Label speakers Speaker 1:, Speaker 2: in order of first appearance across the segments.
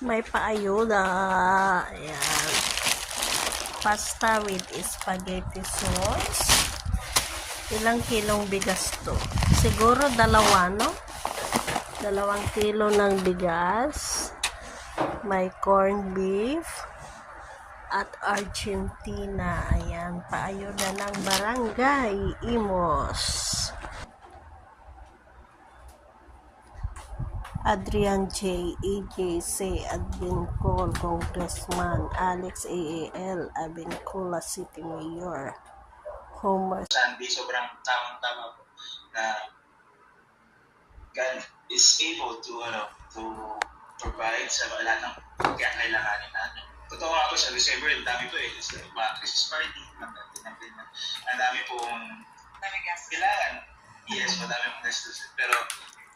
Speaker 1: May paayuda. Ayan. Pasta with spaghetti sauce. Ilang kilong bigas to? Siguro dalawa, no? 2 kilo ng bigas. May corned beef. At Argentina. Ayan. Paayuda ng Barangay Imos. Adrian J. EJC Advincol, Congressman Alex AAL, Abencola City Mayor, Homer
Speaker 2: Sunday, sobrang tamang-tama po na God is able to provide sa lahat ng kailanganin natin. Totoo nga po sa December, ang dami po It's like mga Christmas party, ang dami pong kailangan. Yes, madami pong gastos. Pero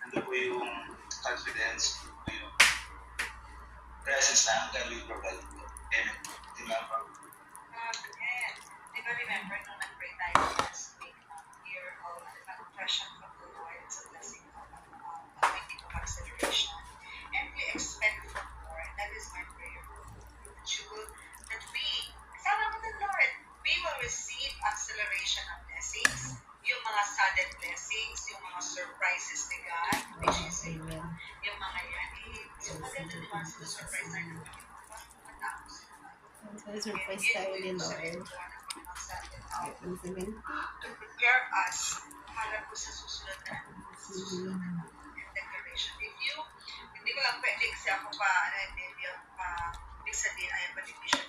Speaker 2: nandun po yung confidence, yung presence na God will provide po. Amen. Di ba po?
Speaker 3: Di ba remember nung nag-pray tayo last week, year of confession from the Lord, it's a blessing of making of acceleration. And we expect for more, and that is my prayer. That we, kasama mo ng Lord, we will receive acceleration of blessings, yung mga sudden blessings, yung mga surprises ni God, which is yung mga yan. So maganda naman sila surprise tayo ng mga tao sila.
Speaker 1: surprise tayo ni Lord.
Speaker 3: To prepare us para po sa susunod na declaration. If you, hindi ko lang pwede kasi ako pa, hindi sabihin, ayaw pa division